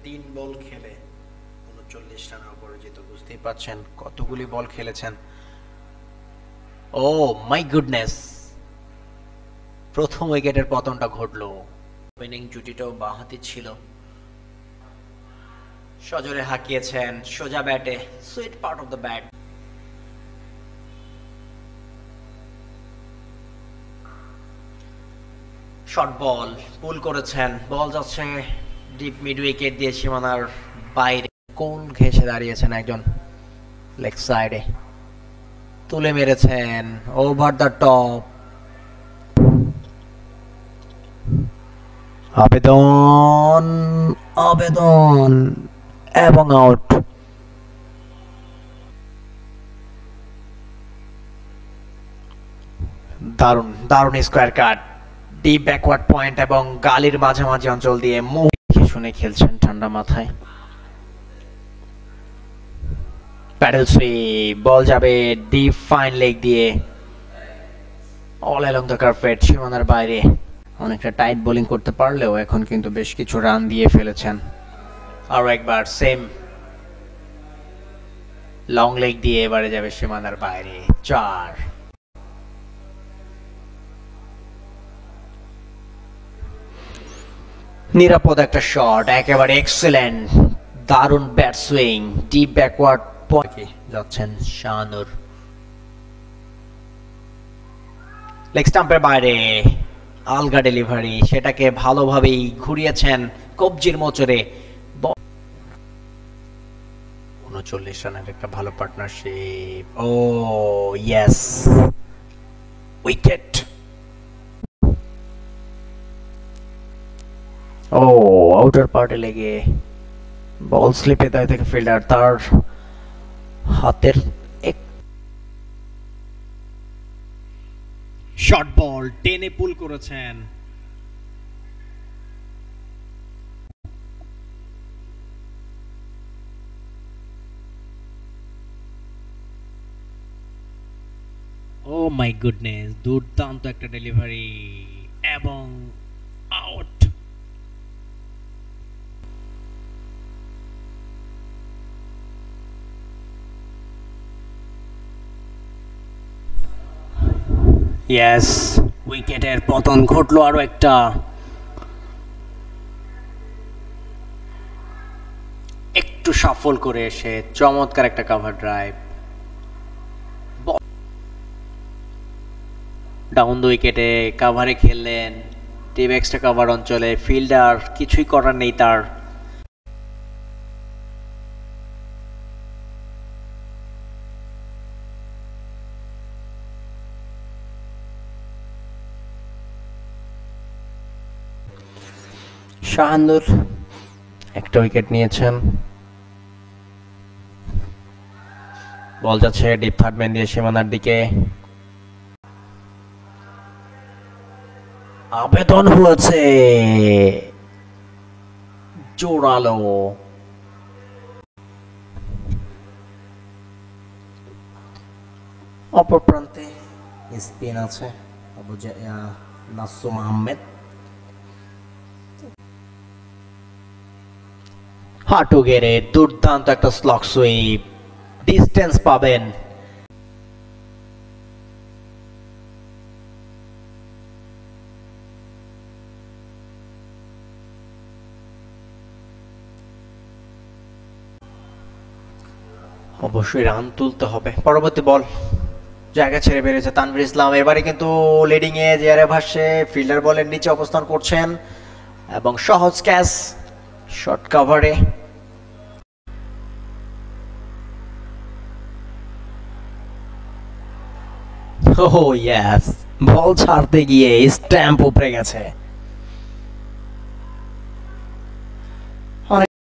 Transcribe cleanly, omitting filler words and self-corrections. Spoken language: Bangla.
3 বল খেলে 39 রানে অপরাজিত। বুঝতেই পারছেন কতগুলি বল খেলেছেন। ও মাই গুডনেস, প্রথম উইকেটের পতনটা ঘটলো। ওপেনিং জুটিটাও বাঁহাতি ছিল। সজোরে হাঁকিয়েছেন সোজা ব্যাটে, sweet part of the bat. Short ball pull করেছেন, বল যাচ্ছে ডিপ মিড উইকেট দিয়ে সীমানার বাইরে। কোল ঘেঁষে দাঁড়িয়েছেন একজন লেগ সাইডে, তুলে মেরেছেন ওভার দ্য টপ। আবেদন আবেদন এবং আউট। দারুণ দারুণ স্কোয়ার কাট, ডিপ ব্যাকওয়ার্ড পয়েন্ট এবং গালির মাঝামাঝি অঞ্চল দিয়ে মুখে শুনে খেলছেন ঠান্ডা মাথায়। প্যাডেল সুইপ, বল যাবে ডিপ ফাইন লেগ দিয়ে অল অ্যালং দ্য কার্পেট, সীমানার বাইরে। অনেকটা টাইট বোলিং করতে পারলেও এখন কিন্তু বেশ কিছু রান দিয়ে ফেলেছেন। আরো একবার সেম লং লেগ দিয়ে এবারে যাবে সীমানার বাইরে, 4। নিরাপদ একটা শট, একেবারে এক্সেলেন্ট, দারুণ ব্যাট সুইং, ডিপ ব্যাকওয়ার্ড পয়েন্টে যাচ্ছেন শাহানুর। লেগ স্টাম্পের বাইরে আলগা ডেলিভারি, সেটাকে ভালোভাবেই ঘুরিয়েছেন কবজির মোচরে। 39 রানের একটা ভালো পার্টনারশিপ। ও ইয়েস, উইকেট। ও আউটার পার্টে লেগে বল স্লিপে দায় থেকে ফিল্ডার তার হাতের শর্ট বল টেনে পুল করেছেন। ও মাই গুডনেস, দুর্দান্ত একটা ডেলিভারি এবং আউট। ইয়েস, উইকেটের পতন ঘটলো আরো একটা। একটু সাফল করে এসে চমৎকার একটা কভার ড্রাইভ, ডাউন দ্য উইকেটে কাভারে খেললেন, টিম এক্সট্রা কাভার অঞ্চলে ফিল্ডার কিছুই করার নেই তার। শাহানুর একটা উইকেট নিয়েছেন। বল যাচ্ছে ডিপ থার্ড ম্যান দিয়ে সীমানার দিকে, আবেদন হয়েছে জোরালো। অপর প্রান্তে স্পিন আছে নাসুম আহমেদ। হাঁটু গেড়ে দুর্দান্ত একটা স্লগ সুইপ, ডিস্টেন্স পাবেন। অবশ্যই রান তুলতে হবে। পরবর্তী বল জায়গা ছেড়ে বেরিয়েছে তানভীর ইসলাম, এবারে কিন্তু লিডিং এ জিয়ারে ভাসে ফিল্ডার বলের নিচে অবস্থান করছেন এবং সহজ ক্যাচ শর্ট কাভারে। ও ইয়েস, বল ছাড়তে গিয়ে স্ট্যাম্প উপরে গেছে।